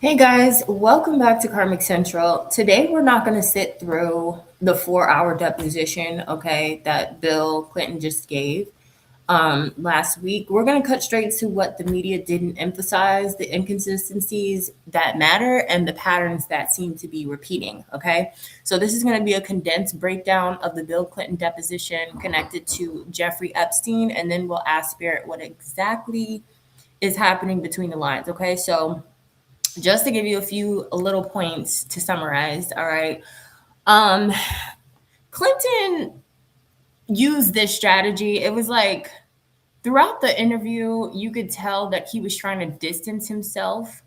Hey guys, welcome back to Karmic Central. Today we're not going to sit through the 4 hour deposition, okay, that Bill Clinton just gave last week. We're going to cut straight to what the media didn't emphasize, the inconsistencies that matter, and the patterns that seem to be repeating, okay? So this is going to be a condensed breakdown of the Bill Clinton deposition connected to Jeffrey Epstein, and then we'll ask Spirit what exactly is happening between the lines, okay? So just to give you a few little points to summarize, all right. Um, Clinton used this strategy. It was like throughout the interview, you could tell that he was trying to distance himself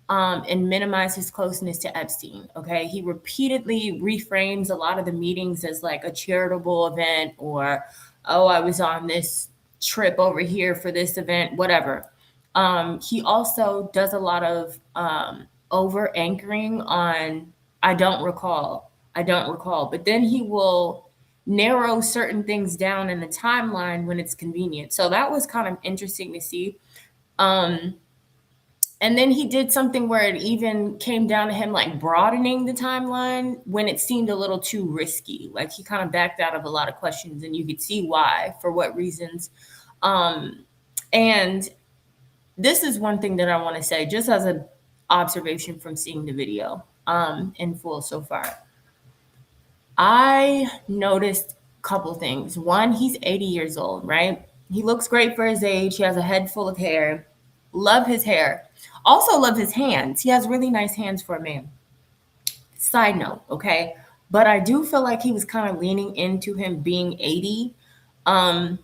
and minimize his closeness to Epstein. Okay. He repeatedly reframes a lot of the meetings as like a charitable event or, oh, I was on this trip over here for this event, whatever. He also does a lot of over anchoring on, I don't recall. I don't recall. But then he will narrow certain things down in the timeline when it's convenient. So that was kind of interesting to see. Um, and then he did something where it even came down to him like broadening the timeline when it seemed a little too risky. Like he kind of backed out of a lot of questions, and you could see why, for what reasons. And this is one thing that I want to say, just as an observation from seeing the video in full so far. I noticed a couple things. One, he's 80 years old, right? He looks great for his age. He has a head full of hair. Love his hair. Also love his hands. He has really nice hands for a man. Side note, okay? But I do feel like he was kind of leaning into him being 80 um,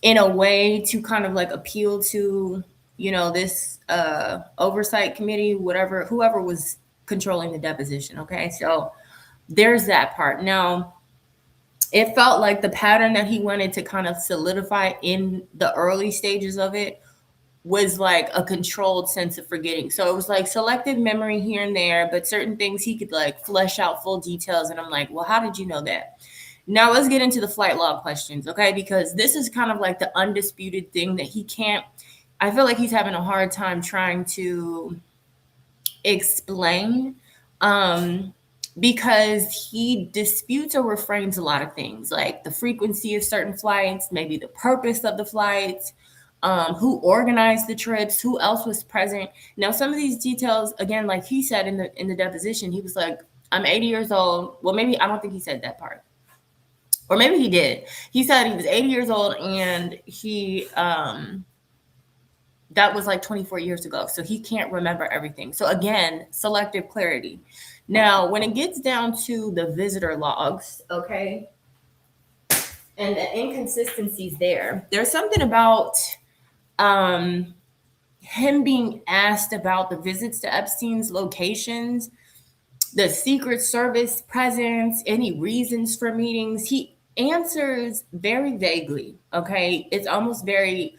in a way to kind of like appeal to, this oversight committee, whatever, whoever was controlling the deposition, okay? So there's that part. Now, it felt like the pattern that he wanted to kind of solidify in the early stages of it was like a controlled sense of forgetting. So it was like selective memory here and there, but certain things he could like flesh out full details. And I'm like, well, how did you know that? Now let's get into the flight log questions, okay? Because this is kind of like the undisputed thing that he can't, I feel like he's having a hard time trying to explain. Because he disputes or refrains a lot of things, like the frequency of certain flights, maybe the purpose of the flights, who organized the trips, who else was present. Now, some of these details, again, like he said in the deposition, he was like, "I'm 80 years old." Well, maybe I don't think he said that part, or maybe he did. He said he was 80 years old, and he that was like 24 years ago, so he can't remember everything. So again, selective clarity. Now, when it gets down to the visitor logs, okay, and the inconsistencies there's something about him being asked about the visits to Epstein's locations, the Secret Service presence, any reasons for meetings. He answers very vaguely, okay? It's almost very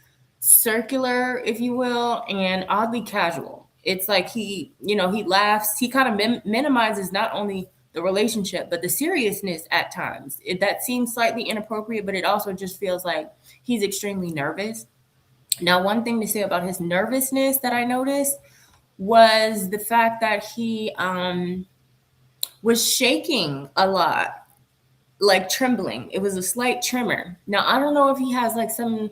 circular, if you will, and oddly casual. It's like he laughs. He kind of minimizes not only the relationship, but the seriousness at times. That seems slightly inappropriate, but it also just feels like he's extremely nervous. Now, one thing to say about his nervousness that I noticed was the fact that he was shaking a lot, like trembling. It was a slight tremor. Now, I don't know if he has like some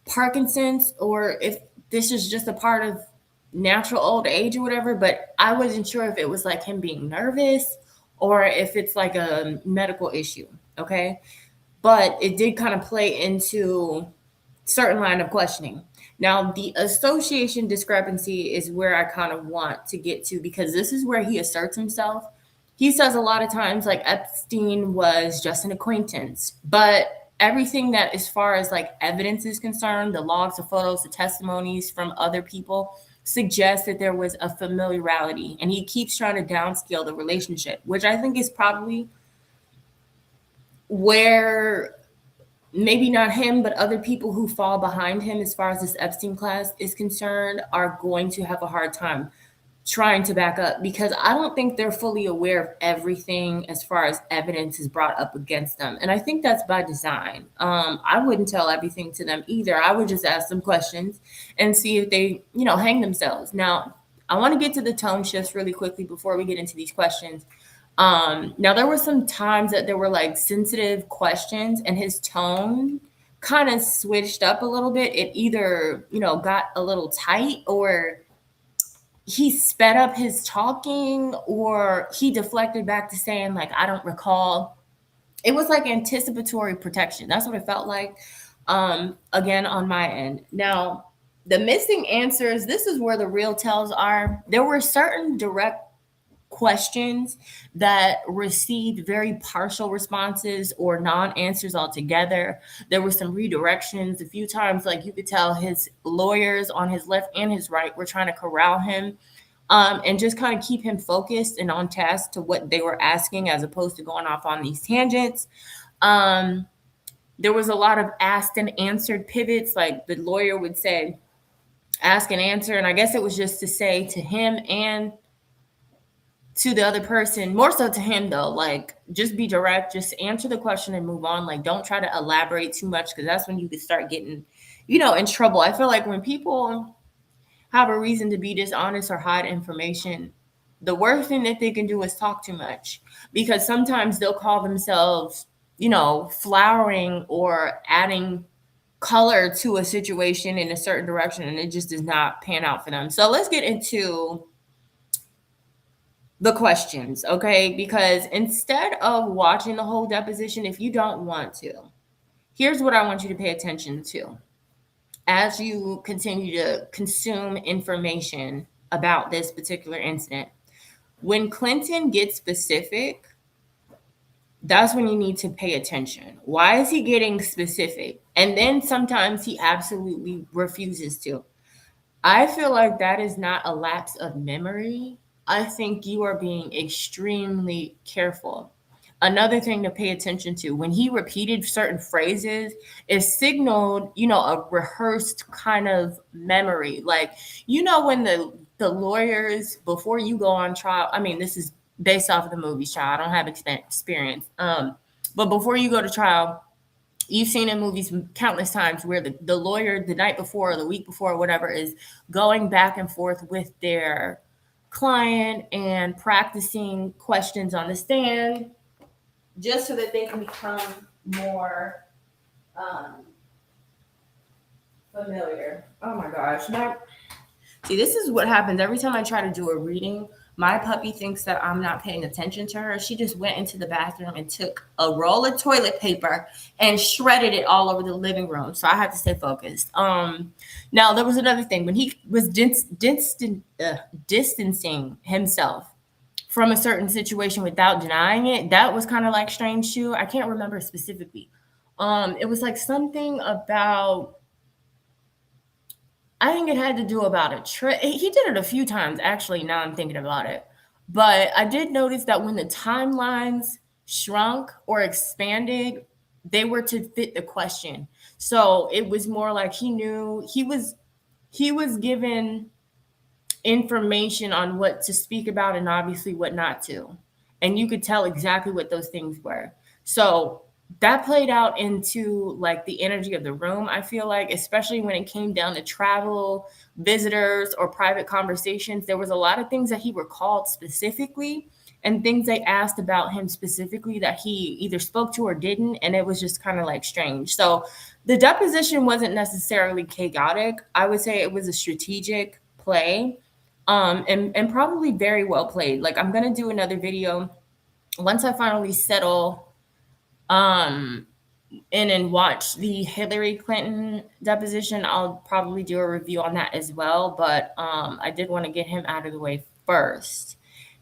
Parkinson's or if this is just a part of natural old age or whatever, but I wasn't sure if it was like him being nervous or if it's like a medical issue. Okay. But it did kind of play into certain line of questioning. Now, the association discrepancy is where I kind of want to get to because this is where he asserts himself. He says a lot of times like Epstein was just an acquaintance, but everything that as far as like evidence is concerned, the logs, the photos, the testimonies from other people suggest that there was a familiarity, and he keeps trying to downscale the relationship, which I think is probably where maybe not him, but other people who fall behind him as far as this Epstein class is concerned are going to have a hard time trying to back up because I don't think they're fully aware of everything as far as evidence is brought up against them. And I think that's by design. I wouldn't tell everything to them either. I would just ask them questions and see if they, hang themselves. Now, I want to get to the tone shifts really quickly before we get into these questions. Now there were some times that there were like sensitive questions and his tone kind of switched up a little bit. It either, got a little tight, or he sped up his talking, or he deflected back to saying like, I don't recall. It was like anticipatory protection. That's what it felt like. Again, on my end. Now, the missing answers, this is where the real tells are. There were certain direct questions that received very partial responses or non-answers altogether. There were some redirections a few times. Like, you could tell his lawyers on his left and his right were trying to corral him, and just kind of keep him focused and on task to what they were asking, as opposed to going off on these tangents. There was a lot of asked and answered pivots. Like, the lawyer would say, ask and answer. And I guess it was just to say to him and to the other person, more so to him though, like, just be direct, just answer the question and move on. Like, don't try to elaborate too much, because that's when you could start getting, in trouble. I feel like when people have a reason to be dishonest or hide information, the worst thing that they can do is talk too much, because sometimes they'll call themselves, flowering or adding color to a situation in a certain direction, and it just does not pan out for them. So let's get into the questions, okay? Because instead of watching the whole deposition, if you don't want to, here's what I want you to pay attention to as you continue to consume information about this particular incident. When Clinton gets specific, that's when you need to pay attention. Why is he getting specific? And then sometimes he absolutely refuses to. I feel like that is not a lapse of memory. I think you are being extremely careful. Another thing to pay attention to, when he repeated certain phrases, it signaled, a rehearsed kind of memory. Like, when the lawyers, before you go on trial, I mean, this is based off of the movie, child. I don't have experience. But before you go to trial, you've seen in movies countless times where the lawyer the night before or the week before or whatever is going back and forth with their client and practicing questions on the stand, just so that they can become more familiar. Oh my gosh. See, this is what happens every time I try to do a reading. My puppy thinks that I'm not paying attention to her. She just went into the bathroom and took a roll of toilet paper and shredded it all over the living room. So I had to stay focused. Now, there was another thing. When he was distancing himself from a certain situation without denying it, that was kind of like strange too. I can't remember specifically. It was like something about, I think it had to do about a trip. He did it a few times, actually, now I'm thinking about it. But I did notice that when the timelines shrunk or expanded, they were to fit the question. So it was more like he knew he was given information on what to speak about and obviously what not to. And you could tell exactly what those things were. So that played out into like the energy of the room, I feel like, especially when it came down to travel, visitors, or private conversations. There was a lot of things that he recalled specifically and things they asked about him specifically that he either spoke to or didn't. And it was just kind of like strange. So the deposition wasn't necessarily chaotic. I would say it was a strategic play, and probably very well played. Like, I'm going to do another video once I finally settle in and watch the Hillary Clinton deposition. I'll probably do a review on that as well, but I did want to get him out of the way first.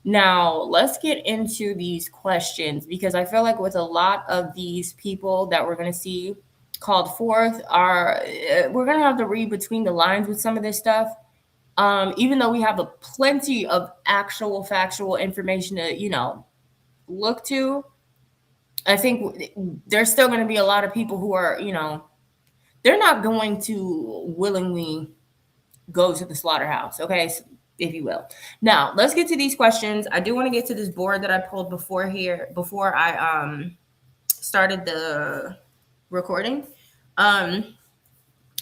Now, let's get into these questions, because I feel like with a lot of these people that we're going to see called forth, we're going to have to read between the lines with some of this stuff. Even though we have plenty of actual factual information to, look to, I think there's still going to be a lot of people who are, they're not going to willingly go to the slaughterhouse, okay, if you will. Now, let's get to these questions. I do want to get to this board that I pulled before I started the recording.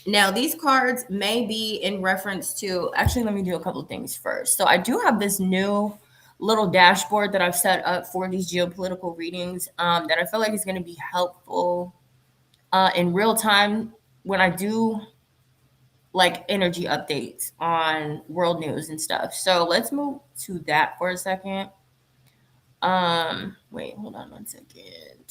Now, these cards may be in reference to, actually, let me do a couple of things first. So, I do have this new little dashboard that I've set up for these geopolitical readings that I feel like is going to be helpful in real time when I do like energy updates on world news and stuff. So, let's move to that for a second. Wait, hold on one second.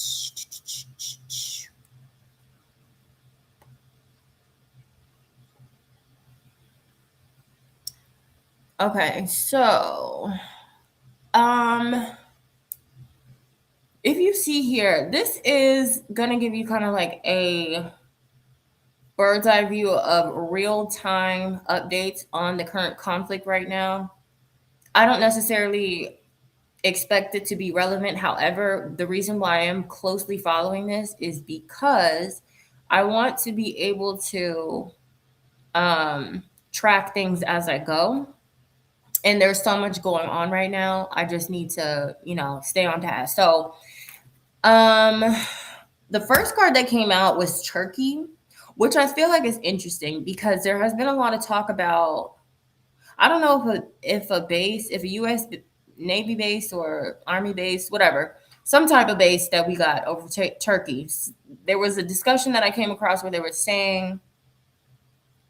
Okay, so if you see here, this is gonna give you kind of like a bird's eye view of real time updates on the current conflict right now. I don't necessarily expect it to be relevant. However, the reason why I am closely following this is because I want to be able to track things as I go. And there's so much going on right now. I just need to, stay on task. So, um, the first card that came out was Turkey, which I feel like is interesting because there has been a lot of talk about. I don't know if a U.S. Navy base or Army base, whatever, some type of base that we got over Turkey. There was a discussion that I came across where they were saying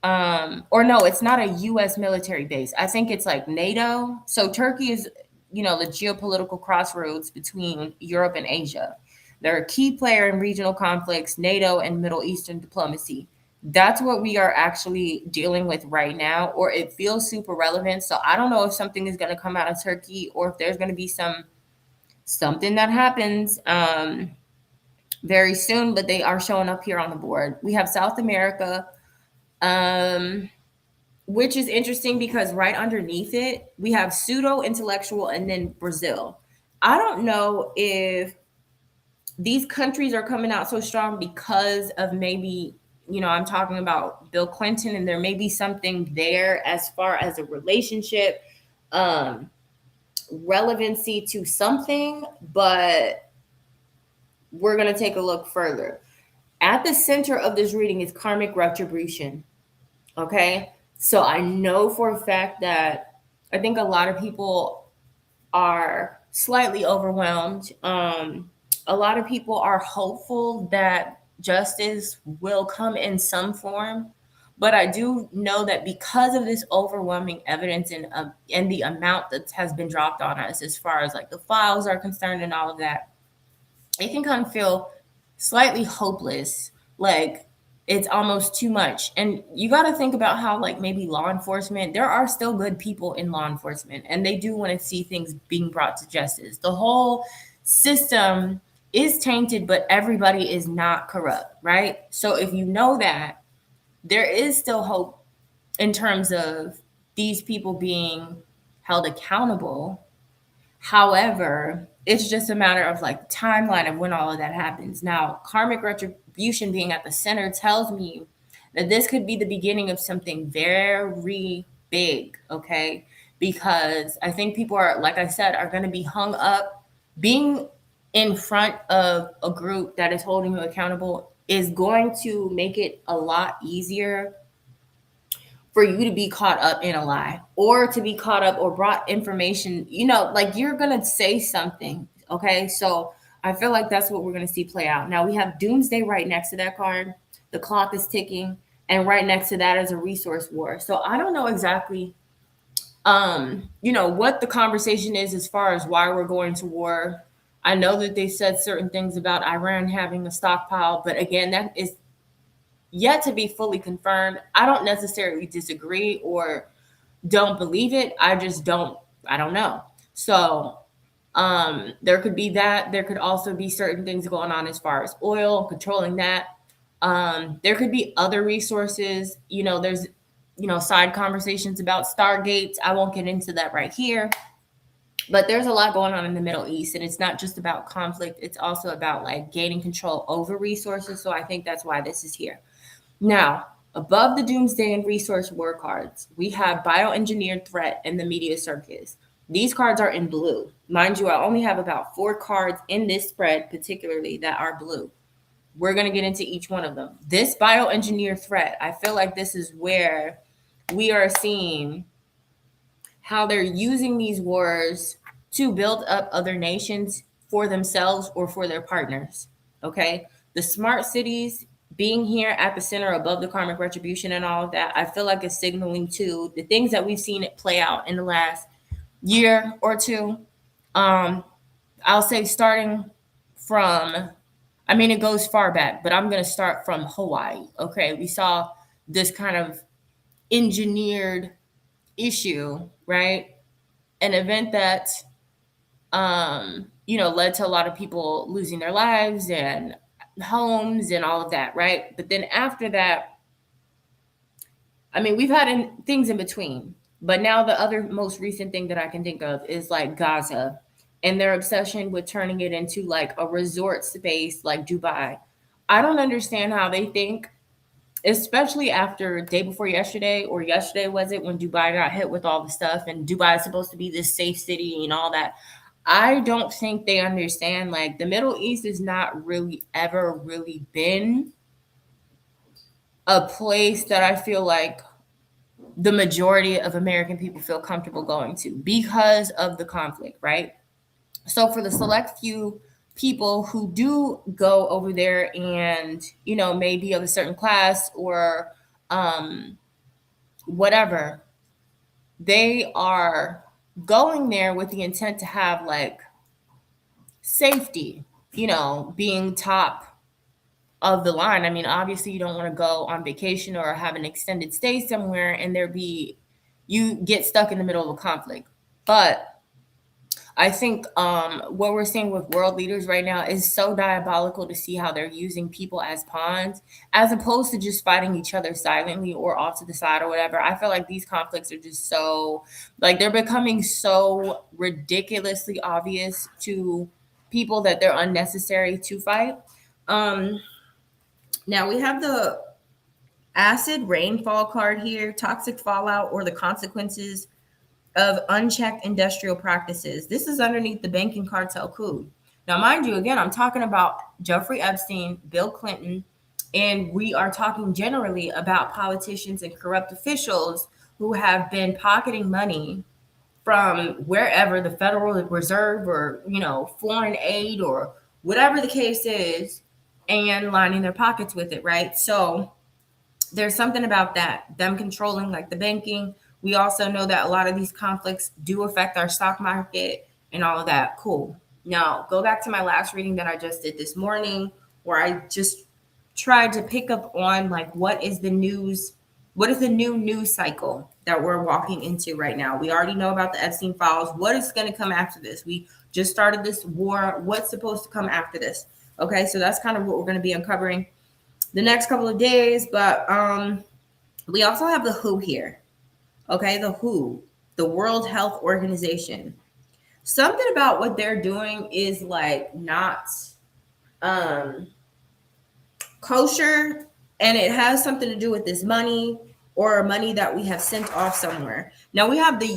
or no, it's not a US military base. I think it's like NATO. So Turkey is, the geopolitical crossroads between Europe and Asia. They're a key player in regional conflicts, NATO and Middle Eastern diplomacy. That's what we are actually dealing with right now, or it feels super relevant. So I don't know if something is going to come out of Turkey or if there's going to be something that happens very soon, but they are showing up here on the board. We have South America, um, which is interesting because right underneath it, we have pseudo intellectual and then Brazil. I don't know if these countries are coming out so strong because of maybe, I'm talking about Bill Clinton, and there may be something there as far as a relationship, um, relevancy to something, but we're going to take a look further. At the center of this reading is karmic retribution. Okay. So I know for a fact that I think a lot of people are slightly overwhelmed. A lot of people are hopeful that justice will come in some form. But I do know that because of this overwhelming evidence and the amount that has been dropped on us as far as like the files are concerned and all of that, it can kind of feel slightly hopeless, like it's almost too much. And you got to think about how, like, maybe law enforcement, there are still good people in law enforcement, and they do want to see things being brought to justice. The whole system is tainted, but everybody is not corrupt, right? So if you know that, there is still hope in terms of these people being held accountable. However, it's just a matter of like timeline of when all of that happens. Now, karmic retribution being at the center tells me that this could be the beginning of something very big, okay? Because I think people are, like I said, are going to be hung up. Being in front of a group that is holding you accountable is going to make it a lot easier for you to be caught up in a lie or to be caught up or brought information, like you're going to say something. Okay. So I feel like that's what we're going to see play out. Now we have doomsday right next to that card. The clock is ticking. And right next to that is a resource war. So I don't know exactly, what the conversation is as far as why we're going to war. I know that they said certain things about Iran having a stockpile, but again, that is yet to be fully confirmed. I don't necessarily disagree or don't believe it. I don't know. So there could be that. There could also be certain things going on as far as oil, controlling that. There could be other resources. There's, side conversations about Stargates. I won't get into that right here. But there's a lot going on in the Middle East, and it's not just about conflict. It's also about like gaining control over resources. So I think that's why this is here. Now, above the Doomsday and Resource War cards, we have Bioengineered Threat and the Media Circus. These cards are in blue. Mind you, I only have about 4 cards in this spread, particularly, that are blue. We're going to get into each one of them. This bioengineer threat, I feel like this is where we are seeing how they're using these wars to build up other nations for themselves or for their partners. Okay. The smart cities being here at the center above the karmic retribution and all of that, I feel like is signaling to the things that we've seen it play out in the last year or two. Um, I'll say starting from, I mean, it goes far back, but I'm going to start from Hawaii. Okay. We saw this kind of engineered issue, right? An event that led to a lot of people losing their lives and homes and all of that, right? But then after that, I mean, we've had things in between. But now the other most recent thing that I can think of is like Gaza and their obsession with turning it into like a resort space like Dubai. I don't understand how they think, especially after day before yesterday, or yesterday was it, when Dubai got hit with all the stuff and Dubai is supposed to be this safe city and all that. I don't think they understand, like, the Middle East has not really ever really been a place that I feel like the majority of American people feel comfortable going to because of the conflict, right? So for the select few people who do go over there and, maybe of a certain class or um, whatever, they are going there with the intent to have like safety, being top of the line. I mean, obviously, you don't want to go on vacation or have an extended stay somewhere and you get stuck in the middle of a conflict. But I think what we're seeing with world leaders right now is so diabolical to see how they're using people as pawns as opposed to just fighting each other silently or off to the side or whatever. I feel like these conflicts are just so, like, they're becoming so ridiculously obvious to people that they're unnecessary to fight. Um, Now we have the acid rainfall card here, toxic fallout or the consequences of unchecked industrial practices. This is underneath the banking cartel coup. Now, mind you, again, I'm talking about Jeffrey Epstein, Bill Clinton, and we are talking generally about politicians and corrupt officials who have been pocketing money from wherever, the Federal Reserve or, foreign aid or whatever the case is, and lining their pockets with it, right? So there's something about that, them controlling like the banking. We also know that a lot of these conflicts do affect our stock market and all of that. Cool. Now, go back to my last reading that I just did this morning, where I just tried to pick up on like what is the new news cycle that we're walking into right now. We already know about the Epstein files. What is going to come after this? We just started this war. What's supposed to come after this? Okay, so that's kind of what we're going to be uncovering the next couple of days. But we also have the WHO here. Okay, the WHO, the World Health Organization. Something about what they're doing is like not kosher, and it has something to do with this money or money that we have sent off somewhere. Now we have the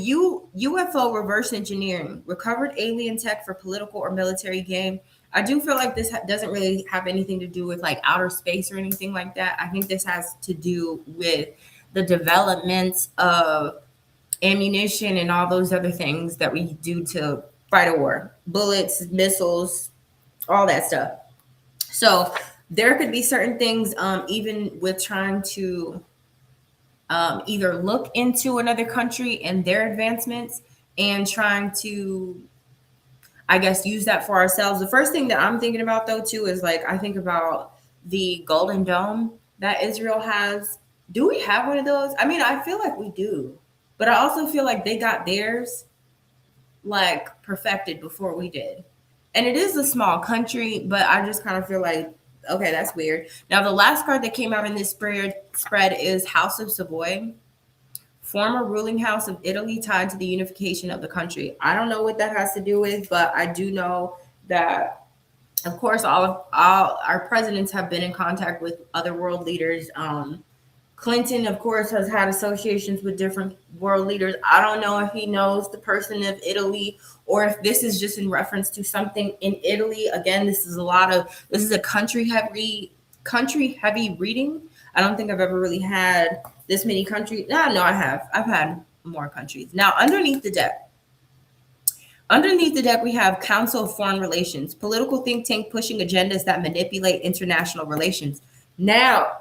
UFO reverse engineering, recovered alien tech for political or military gain. I do feel like this doesn't really have anything to do with like outer space or anything like that. I think this has to do with the development of ammunition and all those other things that we do to fight a war, bullets, missiles, all that stuff. So there could be certain things, even with trying to either look into another country and their advancements and trying to, I guess, use that for ourselves. The first thing that I'm thinking about, though, too, is like I think about the Golden Dome that Israel has. Do we have one of those? I mean, I feel like we do, but I also feel like they got theirs like perfected before we did. And it is a small country, but I just kind of feel like, okay, that's weird. Now, the last card that came out in this spread is House of Savoy, former ruling house of Italy tied to the unification of the country. I don't know what that has to do with, but I do know that, of course, all our presidents have been in contact with other world leaders Clinton, of course, has had associations with different world leaders. I don't know if he knows the person of Italy or if this is just in reference to something in Italy. Again, this is a country heavy reading. I don't think I've ever really had this many countries. No, I have. I've had more countries. Now, underneath the deck. Underneath the deck, we have Council of Foreign Relations, political think tank pushing agendas that manipulate international relations. Now,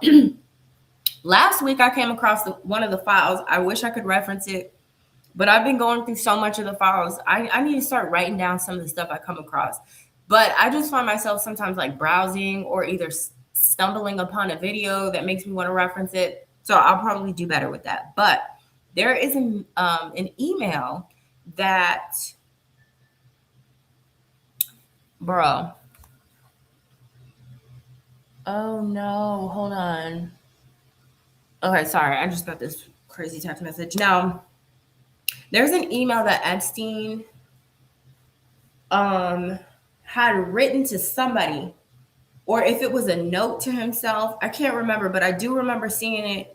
last week I came across one of the files. I wish I could reference it, but I've been going through so much of the files. I need to start writing down some of the stuff I come across. But I just find myself sometimes like browsing or either stumbling upon a video that makes me want to reference it. So I'll probably do better with that. But there is an email that, bro. Oh no, hold on. Okay, sorry. I just got this crazy text message. Now, there's an email that Epstein had written to somebody, or if it was a note to himself. I can't remember, but I do remember seeing it.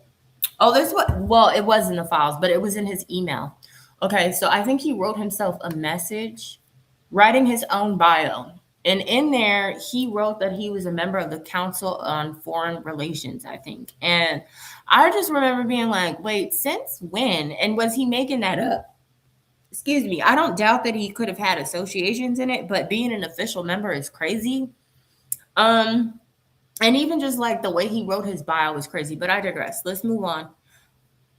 Oh, it was in the files, but it was in his email. Okay, so I think he wrote himself a message, writing his own bio. And in there, he wrote that he was a member of the Council on Foreign Relations, I think. And I just remember being like, wait, since when? And was he making that up? Excuse me. I don't doubt that he could have had associations in it, but being an official member is crazy. Um, and even just like the way he wrote his bio was crazy, but I digress. Let's move on.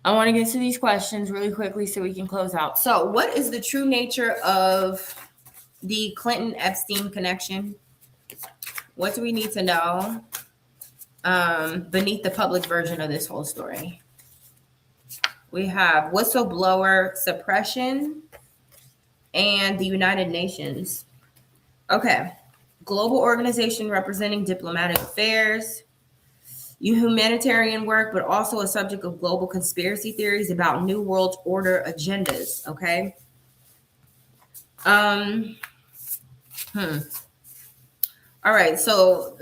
I want to get to these questions really quickly so we can close out. So, what is the true nature of the Clinton Epstein connection? What do we need to know beneath the public version of this whole story? We have whistleblower suppression and the United Nations. Okay. Global organization representing diplomatic affairs, humanitarian work, but also a subject of global conspiracy theories about New World Order agendas. Okay. All right. So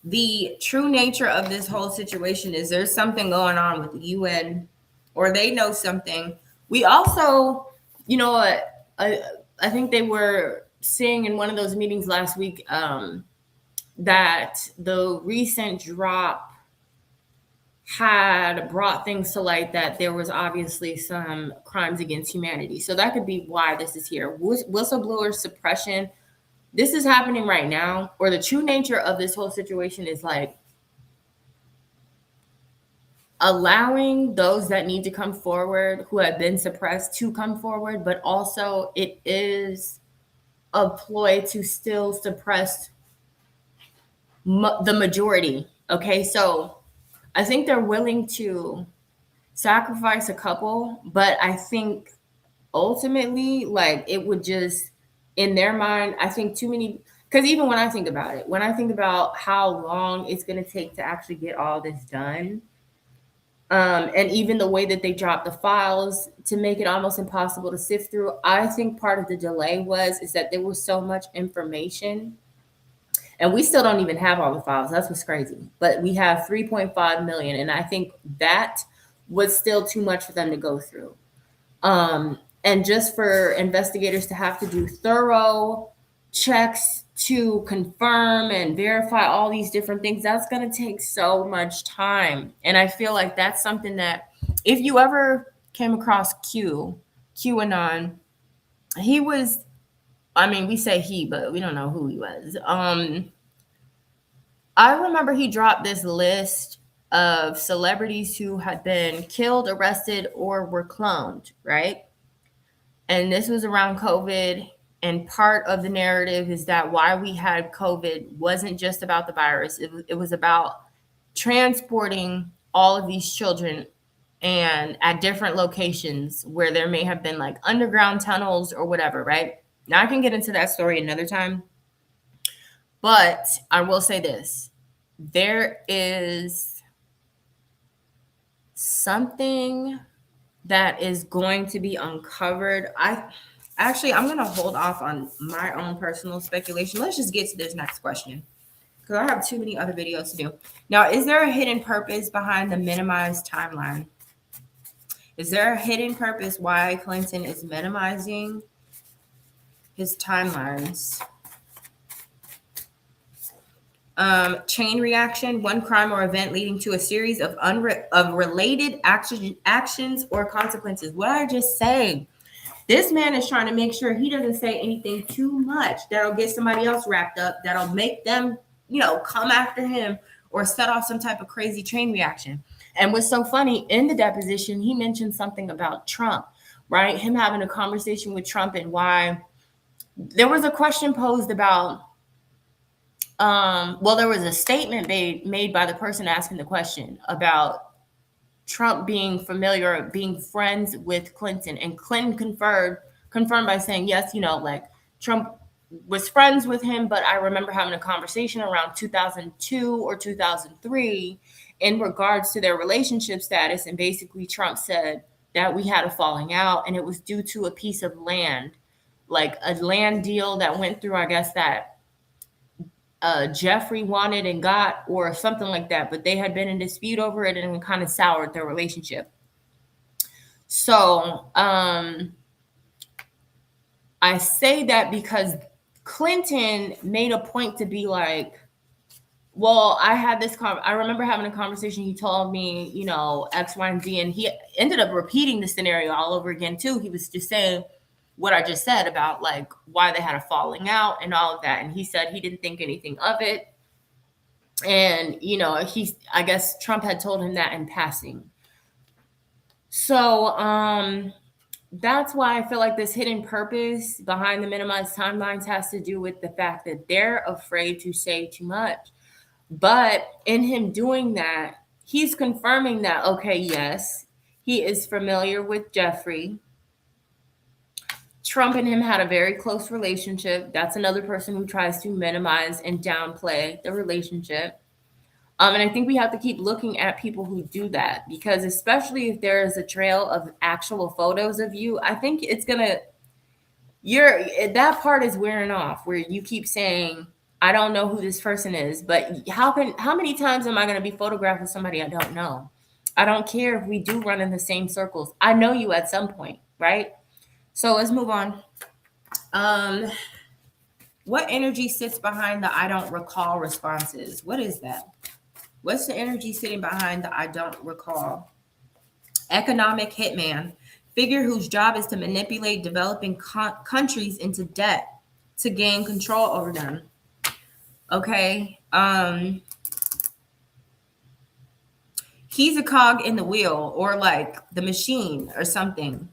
the true nature of this whole situation is there's something going on with the UN, or they know something. We also, you know, I think they were saying in one of those meetings last week that the recent drop had brought things to light that there was obviously some crimes against humanity. So that could be why this is here. Whistleblower suppression. This is happening right now, or the true nature of this whole situation is like allowing those that need to come forward who have been suppressed to come forward, but also it is a ploy to still suppress the majority. Okay, so I think they're willing to sacrifice a couple, but I think ultimately, like, it would just, in their mind, I think too many, because even when I think about it, when I think about how long it's going to take to actually get all this done, and even the way that they dropped the files to make it almost impossible to sift through, I think part of the delay is that there was so much information. And we still don't even have all the files. That's what's crazy. But we have 3.5 million. And I think that was still too much for them to go through. And just for investigators to have to do thorough checks to confirm and verify all these different things, that's going to take so much time. And I feel like that's something that if you ever came across QAnon, he was, I mean, we say he, but we don't know who he was. I remember he dropped this list of celebrities who had been killed, arrested, or were cloned, right? And this was around COVID. And part of the narrative is that why we had COVID wasn't just about the virus. It was about transporting all of these children and at different locations where there may have been like underground tunnels or whatever, right? Now I can get into that story another time. But I will say this. There is something that is going to be uncovered. I'm going to hold off on my own personal speculation. Let's just get to this next question. because I have too many other videos to do. Now, is there a hidden purpose behind the minimized timeline? Is there a hidden purpose why Clinton is minimizing his timelines? Chain reaction, one crime or event leading to a series of related actions or consequences. What I just say, this man is trying to make sure he doesn't say anything too much that'll get somebody else wrapped up, that'll make them, come after him or set off some type of crazy chain reaction. And what's so funny, in the deposition, he mentioned something about Trump, right? Him having a conversation with Trump, and why there was a question posed about, there was a statement made by the person asking the question about Trump being familiar, being friends with Clinton, and Clinton confirmed by saying, yes, like Trump was friends with him, but I remember having a conversation around 2002 or 2003 in regards to their relationship status. And basically Trump said that we had a falling out, and it was due to a piece of land, like a land deal that went through, I guess, that Jeffrey wanted and got, or something like that, but they had been in dispute over it, and it kind of soured their relationship. So I say that because Clinton made a point to be like, well, I remember having a conversation. He told me, X, Y, and Z, and he ended up repeating the scenario all over again too. He was just saying what I just said about like why they had a falling out and all of that. And he said he didn't think anything of it. And, I guess Trump had told him that in passing. So that's why I feel like this hidden purpose behind the minimized timelines has to do with the fact that they're afraid to say too much. But in him doing that, he's confirming that, okay, yes, he is familiar with Jeffrey. Trump and him had a very close relationship. That's another person who tries to minimize and downplay the relationship. And I think we have to keep looking at people who do that, because especially if there is a trail of actual photos of you, I think it's that part is wearing off, where you keep saying, I don't know who this person is, but how many times am I going to be photographed with somebody I don't know? I don't care if we do run in the same circles. I know you at some point, right? So let's move on. What energy sits behind the I don't recall responses? What is that? What's the energy sitting behind the I don't recall? Economic hitman, figure whose job is to manipulate developing countries into debt to gain control over them. Okay. He's a cog in the wheel, or like the machine or something.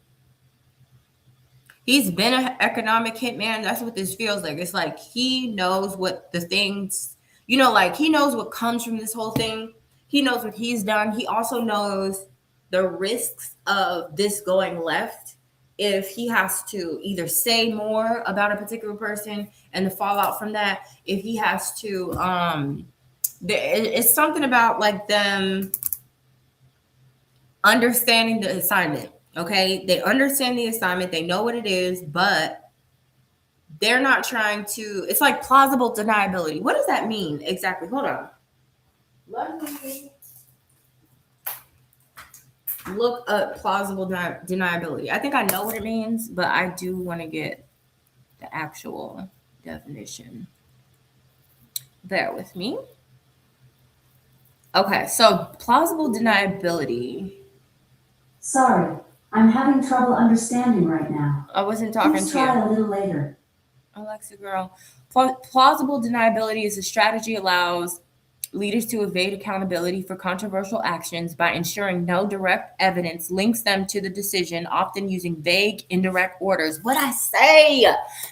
He's been an economic hitman. That's what this feels like. It's like he knows what the things, like he knows what comes from this whole thing. He knows what he's done. He also knows the risks of this going left if he has to either say more about a particular person and the fallout from that. If he has to, it's something about like them understanding the assignment. Okay, they understand the assignment, they know what it is, but they're not trying to, it's like plausible deniability. What does that mean exactly? Hold on. Let me look up plausible deniability. I think I know what it means, but I do want to get the actual definition. Bear with me. Okay, so plausible deniability. Sorry, I'm having trouble understanding right now. I wasn't talking Please to you. try a little later. Alexa girl. Plausible deniability is a strategy allows leaders to evade accountability for controversial actions by ensuring no direct evidence links them to the decision, often using vague, indirect orders. What I say?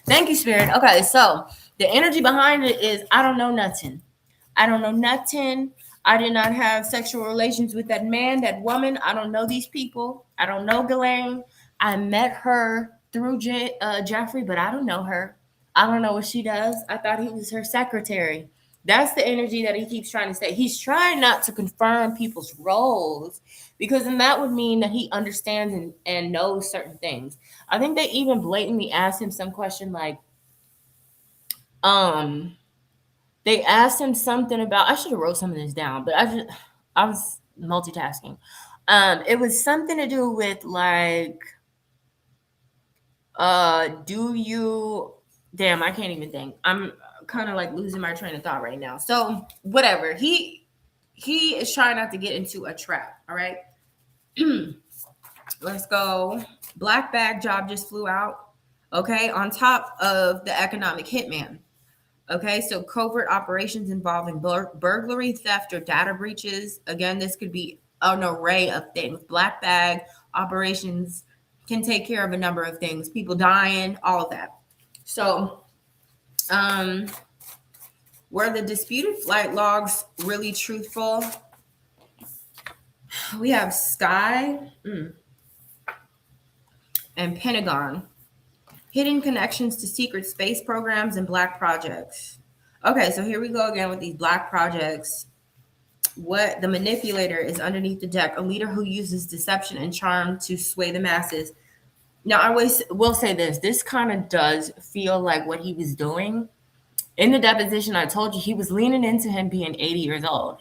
Thank you, Spirit. Okay, so the energy behind it is, I don't know nothing. I don't know nothing. I did not have sexual relations with that man, that woman. I don't know these people. I don't know Ghislaine. I met her through Jeffrey, but I don't know her. I don't know what she does. I thought he was her secretary. That's the energy that he keeps trying to say. He's trying not to confirm people's roles, because then that would mean that he understands and knows certain things. I think they even blatantly asked him some question like, They asked him something about, I should have wrote some of this down, but I was multitasking. It was something to do with like, do you, damn, I can't even think. I'm kind of like losing my train of thought right now. So whatever. He is trying not to get into a trap. All right. Let's go. Black bag job just flew out. Okay. On top of the economic hitman. Okay, so covert operations involving burglary, theft, or data breaches. Again, this could be an array of things. Black bag operations can take care of a number of things. People dying, all of that. So, were the disputed flight logs really truthful? We have Sky and Pentagon. Hidden connections to secret space programs and black projects. Okay, so here we go again with these black projects. What the manipulator is underneath the deck, a leader who uses deception and charm to sway the masses. Now, I will say this kind of does feel like what he was doing. In the deposition, I told you he was leaning into him being 80 years old.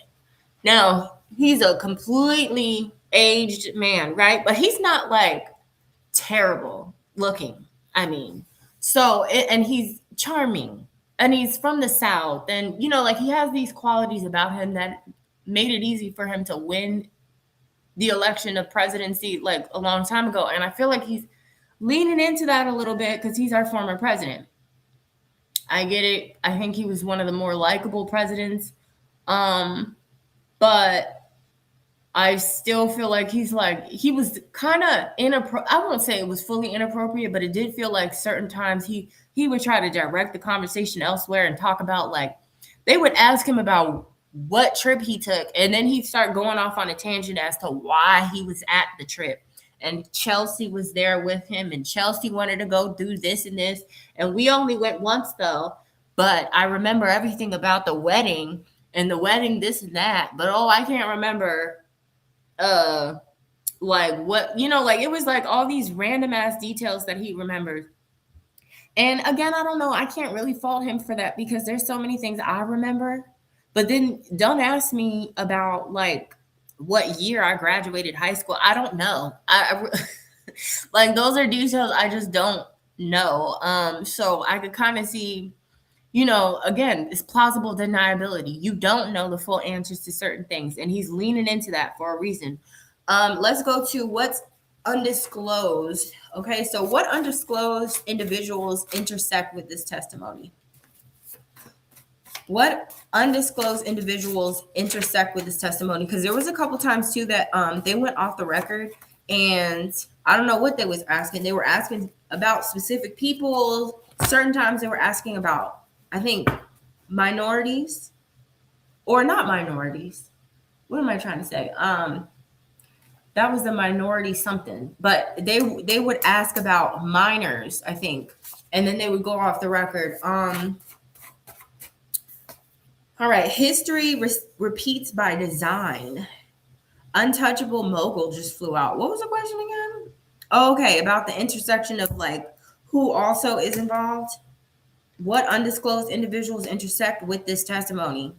Now, he's a completely aged man, right? But he's not like terrible looking. I mean, so, and he's charming and he's from the South. And, you know, like he has these qualities about him that made it easy for him to win the election of presidency like a long time ago. And I feel like he's leaning into that a little bit because he's our former president. I get it. I think he was one of the more likable presidents. But I still feel like he was kind of inappropriate. I won't say it was fully inappropriate, but it did feel like certain times he would try to direct the conversation elsewhere and talk about like they would ask him about what trip he took, and then he'd start going off on a tangent as to why he was at the trip. And Chelsea was there with him, and Chelsea wanted to go do this and this, and we only went once though. But I remember everything about the wedding and the wedding, this and that. But I can't remember like what, you know, like it was like all these random ass details that he remembered. And again, I don't know, I can't really fault him for that because there's so many things I remember. But then don't ask me about like what year I graduated high school. I don't know. I like those are details I just don't know. So I could kind of see, you know, again, it's plausible deniability. You don't know the full answers to certain things, and he's leaning into that for a reason. Let's go to what's undisclosed. Okay, so what undisclosed individuals intersect with this testimony? What undisclosed individuals intersect with this testimony? Because there was a couple times too that they went off the record, and I don't know what they was asking. They were asking about specific people. Certain times they were asking about, I think, minorities or not minorities. What am I trying to say? That was the minority something, but they would ask about minors, I think, and then they would go off the record. All right, history repeats by design. Untouchable mogul just flew out. What was the question again? Oh, okay, about the intersection of like who also is involved. What undisclosed individuals intersect with this testimony?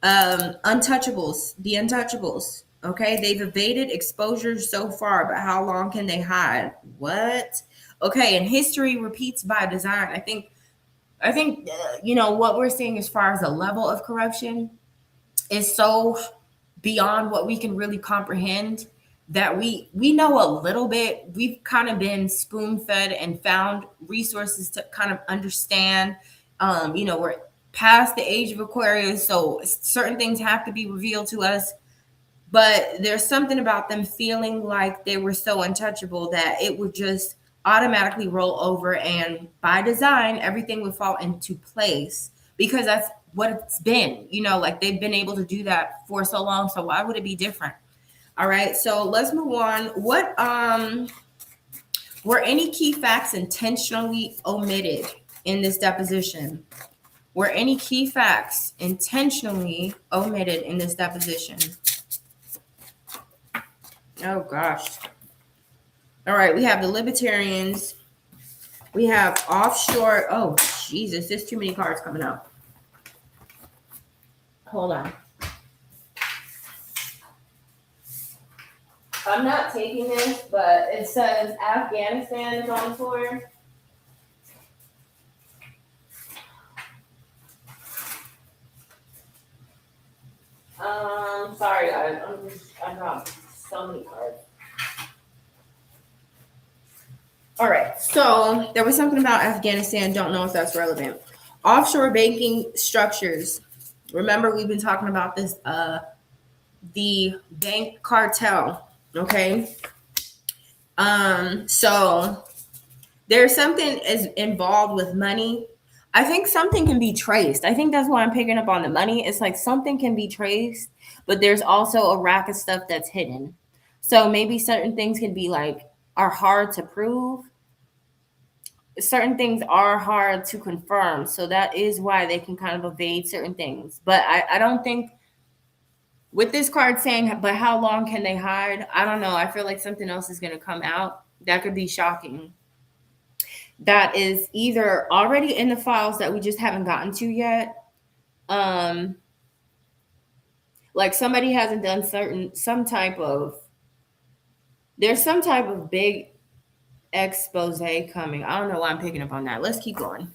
Untouchables, the untouchables. Okay, they've evaded exposure so far, but how long can they hide? What? Okay, and history repeats by design. I think, you know, what we're seeing as far as the level of corruption is so beyond what we can really comprehend that we know a little bit. We've kind of been spoon-fed and found resources to kind of understand. You know, we're past the age of Aquarius, so certain things have to be revealed to us. But there's something about them feeling like they were so untouchable that it would just automatically roll over, and by design, everything would fall into place because that's what it's been. You know, like they've been able to do that for so long. So why would it be different? All right, so let's move on. What were any key facts intentionally omitted in this deposition? Were any key facts intentionally omitted in this deposition? Oh gosh. All right, we have the libertarians. We have offshore. Oh Jesus, there's too many cards coming up. Hold on. I'm not taking this, but it says Afghanistan is on the floor. Sorry guys, I dropped so many cards. All right, so there was something about Afghanistan. Don't know if that's relevant. Offshore banking structures. Remember, we've been talking about this. The bank cartel. Okay. So there's something is involved with money. I think something can be traced. I think that's why I'm picking up on the money. It's like something can be traced, but there's also a rack of stuff that's hidden. So maybe certain things can be like are hard to prove. Certain things are hard to confirm. So that is why they can kind of evade certain things. But I don't think with this card saying, but how long can they hide? I don't know. I feel like something else is going to come out that could be shocking. That is either already in the files that we just haven't gotten to yet. Like somebody hasn't done there's some type of big expose coming. I don't know why I'm picking up on that. Let's keep going.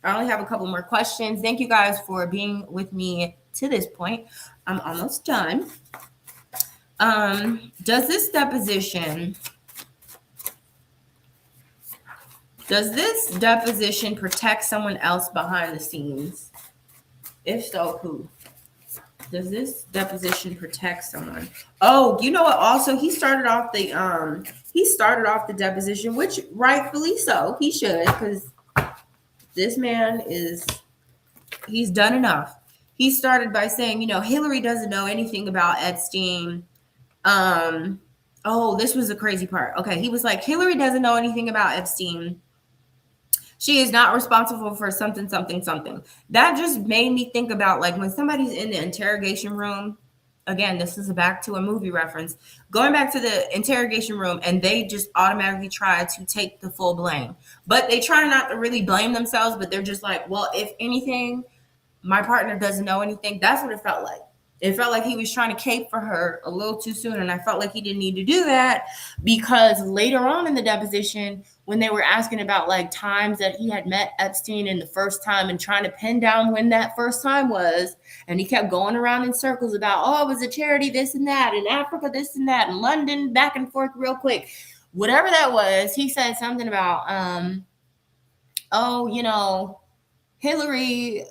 I only have a couple more questions. Thank you guys for being with me to this point. I'm almost done. Does this deposition protect someone else behind the scenes? If so, who? Does this deposition protect someone? Oh, you know what? Also, he started off the deposition, which rightfully so, he should, because this man he's done enough. He started by saying, Hillary doesn't know anything about Epstein. This was the crazy part. Okay, he was like, Hillary doesn't know anything about Epstein. She is not responsible for something, something, something. That just made me think about like when somebody's in the interrogation room. Again, this is back to a movie reference. Going back to the interrogation room and they just automatically try to take the full blame. But they try not to really blame themselves, but they're just like, well, if anything, my partner doesn't know anything. That's what it felt like. It felt like he was trying to cape for her a little too soon. And I felt like he didn't need to do that because later on in the deposition, when they were asking about like times that he had met Epstein in the first time and trying to pin down when that first time was, and he kept going around in circles about, oh, it was a charity, this and that, in Africa, this and that, in London, back and forth real quick. Whatever that was, he said something about, Hillary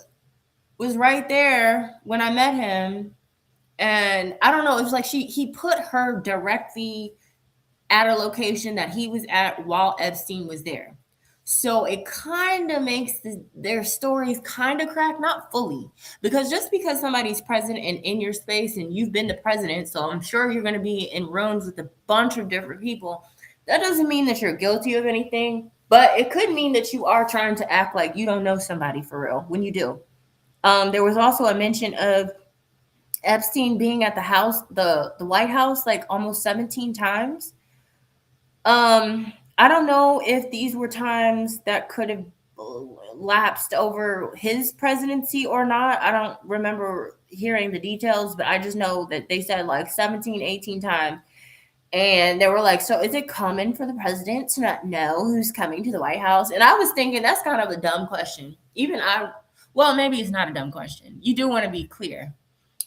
was right there when I met him. And I don't know, it was like he put her directly at a location that he was at while Epstein was there. So it kind of makes their stories kind of crack, not fully, because just because somebody's president and in your space and you've been the president, so I'm sure you're going to be in rooms with a bunch of different people, that doesn't mean that you're guilty of anything, but it could mean that you are trying to act like you don't know somebody for real when you do. There was also a mention of Epstein being at the house, the White House, like almost 17 times. I don't know if these were times that could have lapsed over his presidency or not. I don't remember hearing the details, but I just know that they said like 17, 18 times. And they were like, so is it common for the president to not know who's coming to the White House? And I was thinking that's kind of a dumb question. Well, maybe it's not a dumb question. You do want to be clear.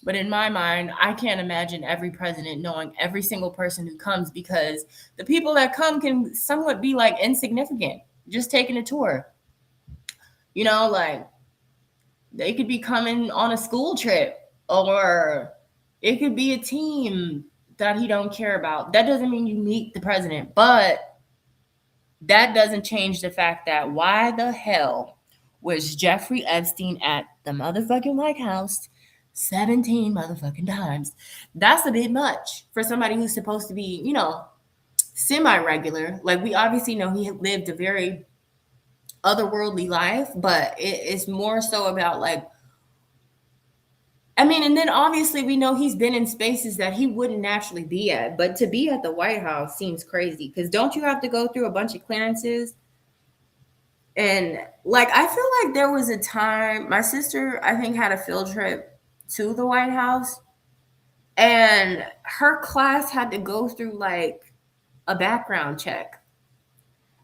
But in my mind, I can't imagine every president knowing every single person who comes because the people that come can somewhat be like insignificant, just taking a tour. Like they could be coming on a school trip or it could be a team that he don't care about. That doesn't mean you meet the president, but that doesn't change the fact that why the hell was Jeffrey Epstein at the motherfucking White House 17 motherfucking times? That's a bit much for somebody who's supposed to be, semi-regular. Like we obviously know he lived a very otherworldly life, but it's more so about like, and then obviously we know he's been in spaces that he wouldn't naturally be at, but to be at the White House seems crazy because don't you have to go through a bunch of clearances? And like, I feel like there was a time my sister, I think, had a field trip to the White House, and her class had to go through like a background check.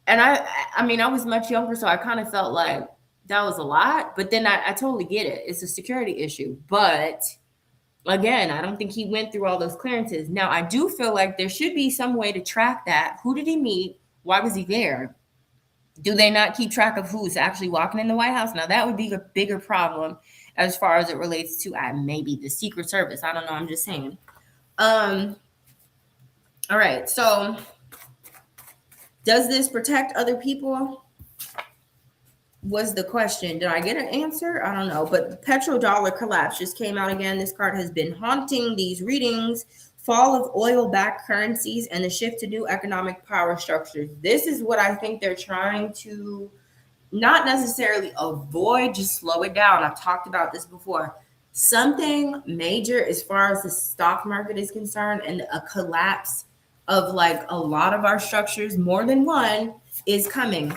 And I mean, I was much younger, so I kind of felt like that was a lot. But then I totally get it. It's a security issue. But again, I don't think he went through all those clearances. Now, I do feel like there should be some way to track that. Who did he meet? Why was he there? Do they not keep track of who's actually walking in the White House? Now, that would be a bigger problem as far as it relates to maybe the Secret Service. I don't know. I'm just saying. All right. So, does this protect other people? Was the question. Did I get an answer? I don't know. But the petrodollar collapse just came out again. This card has been haunting these readings. Fall of oil-backed currencies and the shift to new economic power structures. This is what I think they're trying to not necessarily avoid, just slow it down. I've talked about this before. Something major as far as the stock market is concerned and a collapse of like a lot of our structures, more than one, is coming.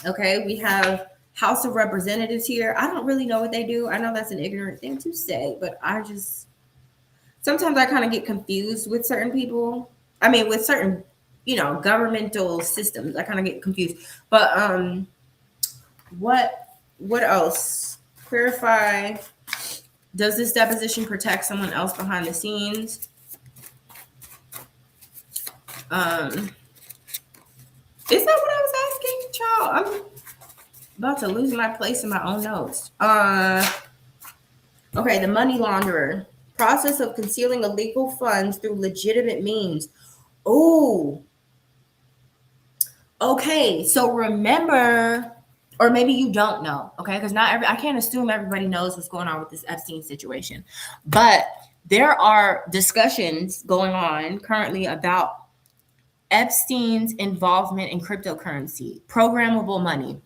Okay, we have House of Representatives here. I don't really know what they do. I know that's an ignorant thing to say, but sometimes I kind of get confused with certain people. I mean, with certain, governmental systems, I kind of get confused. But what else? Clarify. Does this deposition protect someone else behind the scenes? Is that what I was asking, child? I'm about to lose my place in my own notes. Okay, the money launderer. Process of concealing illegal funds through legitimate means. Oh. Okay, so remember, or maybe you don't know, okay? Because I can't assume everybody knows what's going on with this Epstein situation. But there are discussions going on currently about Epstein's involvement in cryptocurrency, programmable money,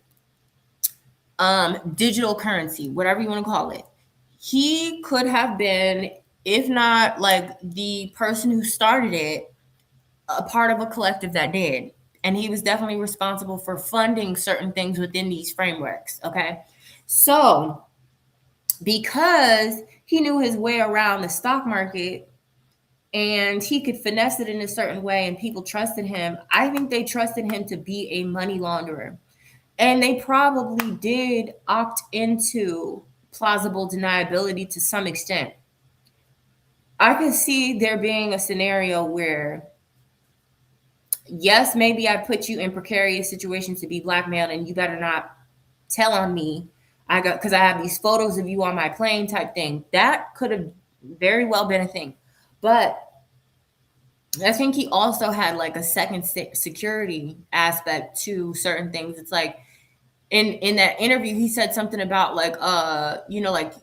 digital currency, whatever you want to call it. He could have been, if not like the person who started it, a part of a collective that did. And he was definitely responsible for funding certain things within these frameworks. Okay. So because he knew his way around the stock market, and he could finesse it in a certain way and people trusted him, I think they trusted him to be a money launderer. And they probably did opt into plausible deniability to some extent. I could see there being a scenario where, yes, maybe I put you in precarious situations to be blackmailed and you better not tell on me. Because I have these photos of you on my plane type thing. That could have very well been a thing. But I think he also had like a second security aspect to certain things. It's like in that interview, he said something about like, like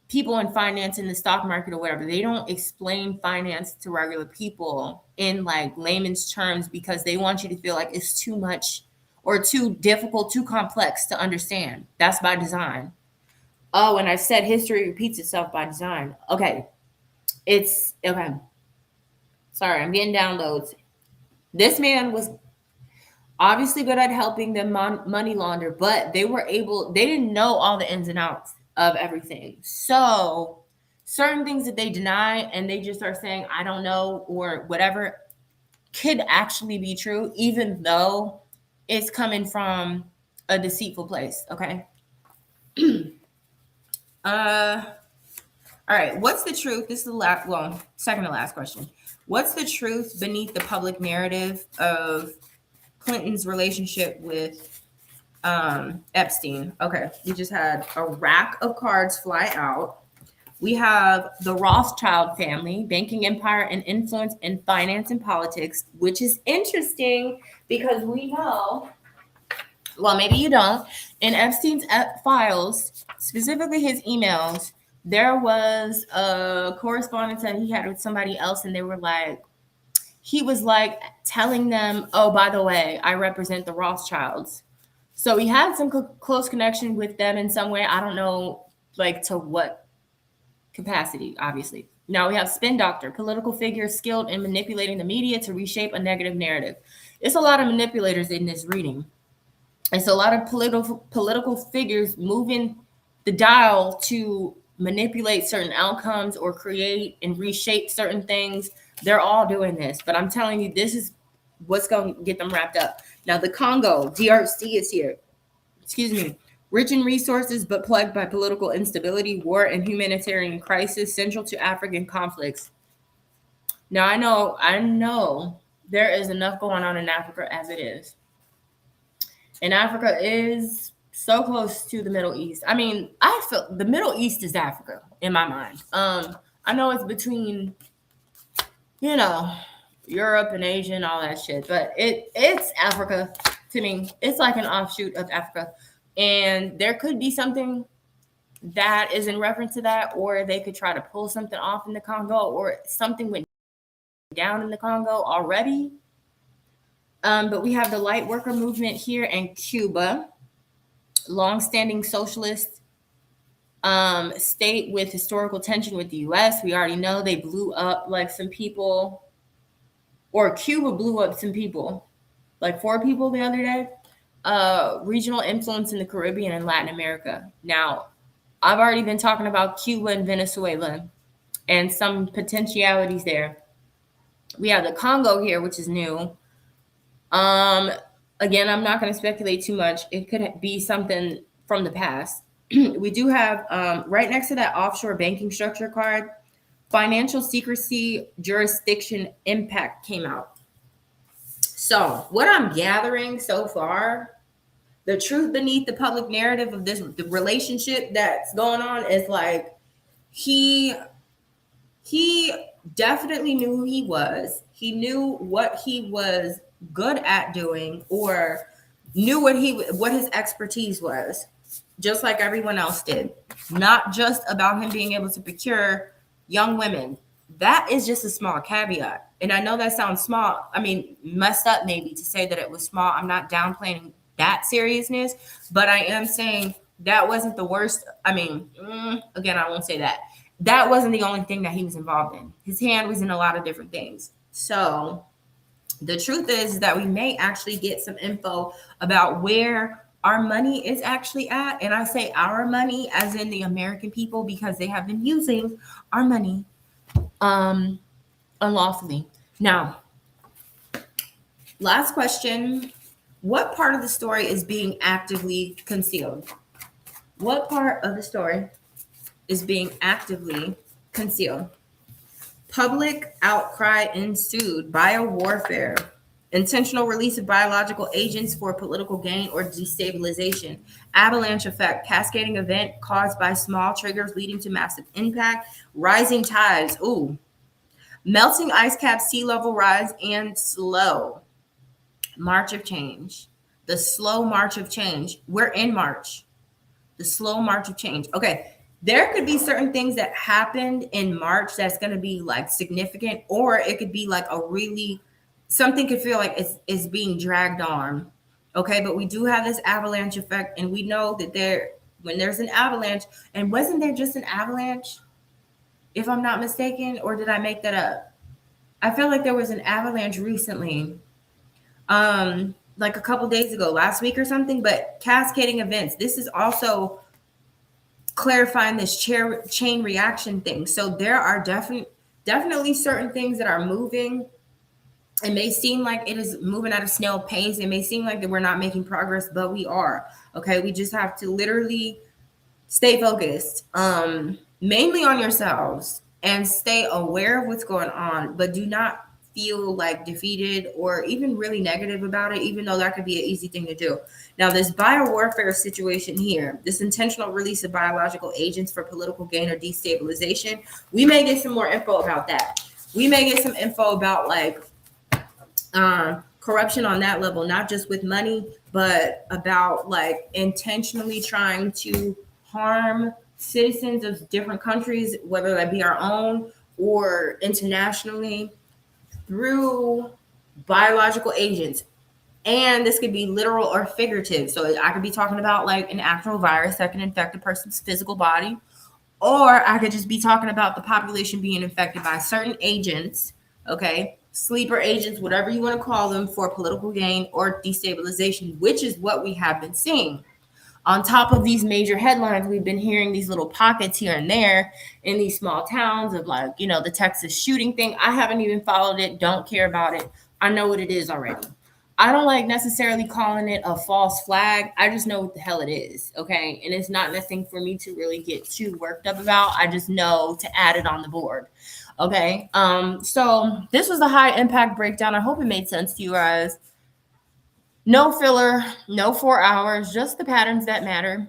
people in finance in the stock market or whatever, they don't explain finance to regular people in like layman's terms because they want you to feel like it's too much or too difficult, too complex to understand. That's by design. Oh, and I said history repeats itself by design. Okay. It's okay. Sorry, I'm getting downloads. This man was obviously good at helping them money launder, but they didn't know all the ins and outs of everything. So certain things that they deny and they just are saying, I don't know, or whatever, could actually be true, even though it's coming from a deceitful place. Okay. All right. What's the truth? This is the second to last question. What's the truth beneath the public narrative of Clinton's relationship with Epstein? Okay, we just had a rack of cards fly out. We have the Rothschild family, banking empire and influence in finance and politics, which is interesting because we know, well, maybe you don't, in Epstein's files, specifically his emails, there was a correspondence that he had with somebody else, and he was like telling them, oh, by the way, I represent the Rothschilds. So he had some close connection with them in some way. I don't know, like to what capacity, obviously. Now we have spin doctor, political figure skilled in manipulating the media to reshape a negative narrative. It's a lot of manipulators in this reading. It's a lot of political figures moving the dial to manipulate certain outcomes or create and reshape certain things. They're all doing this, but I'm telling you, this is what's going to get them wrapped up. Now, the Congo, DRC is here. Excuse me. Rich in resources, but plagued by political instability, war, and humanitarian crisis central to African conflicts. Now, I know there is enough going on in Africa as it is. And Africa is so close to the Middle East. I mean, I feel the Middle East is Africa in my mind. I know it's between, you know, Europe and Asia and all that shit, but it's Africa to me. It's like an offshoot of Africa. And there could be something that is in reference to that, or they could try to pull something off in the Congo, or something went down in the Congo already. But we have the light worker movement here in Cuba, longstanding socialist state with historical tension with the U.S. We already know they blew up like some people, or Cuba blew up some people, like 4 people the other day. Regional influence in the Caribbean and Latin America. Now, I've already been talking about Cuba and Venezuela and some potentialities there. We have the Congo here, which is new. Again, I'm not going to speculate too much. It could be something from the past. We do have right next to that offshore banking structure card, financial secrecy jurisdiction impact came out. So what I'm gathering so far, the truth beneath the public narrative of this, the relationship that's going on is like he definitely knew who he was. He knew what he was good at doing, or knew what his expertise was, just like everyone else did. Not just about him being able to procure young women. That is just a small caveat. And I know that sounds small. I mean, messed up maybe to say that it was small. I'm not downplaying that seriousness, but I am saying that wasn't the worst. I mean, again, I won't say that. That wasn't the only thing that he was involved in. His hand was in a lot of different things. So the truth is that we may actually get some info about where our money is actually at. And I say our money as in the American people, because they have been using our money unlawfully. Now, last question. What part of the story is being actively concealed? What part of the story is being actively concealed? Public outcry ensued. Biowarfare. Intentional release of biological agents for political gain or destabilization. Avalanche effect. Cascading event caused by small triggers leading to massive impact. Rising tides. Ooh. Melting ice caps, sea level rise, and slow march of change. The slow march of change. We're in March. The slow march of change. Okay. There could be certain things that happened in March that's going to be like significant, or it could be like something could feel like it's being dragged on. Okay. But we do have this avalanche effect, and we know that when there's an avalanche, and wasn't there just an avalanche, if I'm not mistaken, or did I make that up? I feel like there was an avalanche recently, like a couple days ago, last week or something, but cascading events. This is also clarifying this chain reaction thing. So there are definitely certain things that are moving. It may seem like it is moving at a snail pace. It may seem like that we're not making progress, but we are. Okay. We just have to literally stay focused, mainly on yourselves, and stay aware of what's going on, but do not feel like defeated or even really negative about it, even though that could be an easy thing to do. Now, this biowarfare situation here, this intentional release of biological agents for political gain or destabilization, we may get some more info about that. We may get some info about like corruption on that level, not just with money, but about like intentionally trying to harm citizens of different countries, whether that be our own or internationally, through biological agents. And this could be literal or figurative. So I could be talking about like an actual virus that can infect a person's physical body, or I could just be talking about the population being infected by certain agents, okay, sleeper agents, whatever you want to call them, for political gain or destabilization, which is what we have been seeing. On top of these major headlines, we've been hearing these little pockets here and there in these small towns of like, the Texas shooting thing. I haven't even followed it, don't care about it. I know what it is already. I don't like necessarily calling it a false flag. I just know what the hell it is, okay? And it's not nothing for me to really get too worked up about. I just know to add it on the board, okay? So this was the high impact breakdown. I hope it made sense to you guys. No filler, no 4 hours, just the patterns that matter.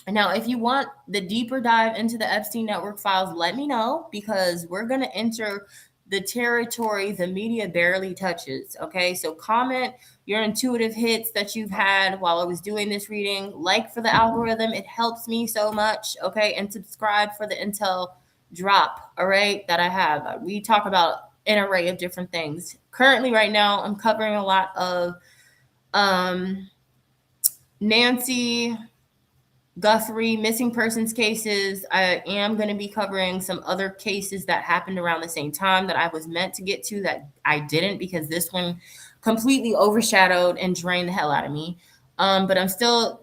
Now, if you want the deeper dive into the Epstein network files, let me know because we're going to enter the territory the media barely touches. Okay, so comment your intuitive hits that you've had while I was doing this reading. Like for the algorithm, it helps me so much. Okay, and subscribe for the intel drop. All right, that I have. We talk about an array of different things. Currently, right now, I'm covering a lot of Nancy Guthrie missing persons cases. I am going to be covering some other cases that happened around the same time that I was meant to get to that I didn't because this one completely overshadowed and drained the hell out of me. But I'm still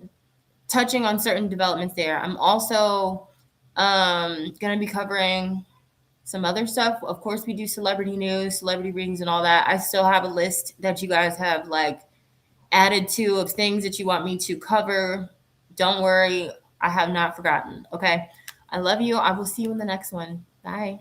touching on certain developments there. I'm also going to be covering some other stuff. Of course, we do celebrity news, celebrity readings, and all that. I still have a list that you guys have like added to of things that you want me to cover. Don't worry, I have not forgotten. Okay. I love you. I will see you in the next one. Bye.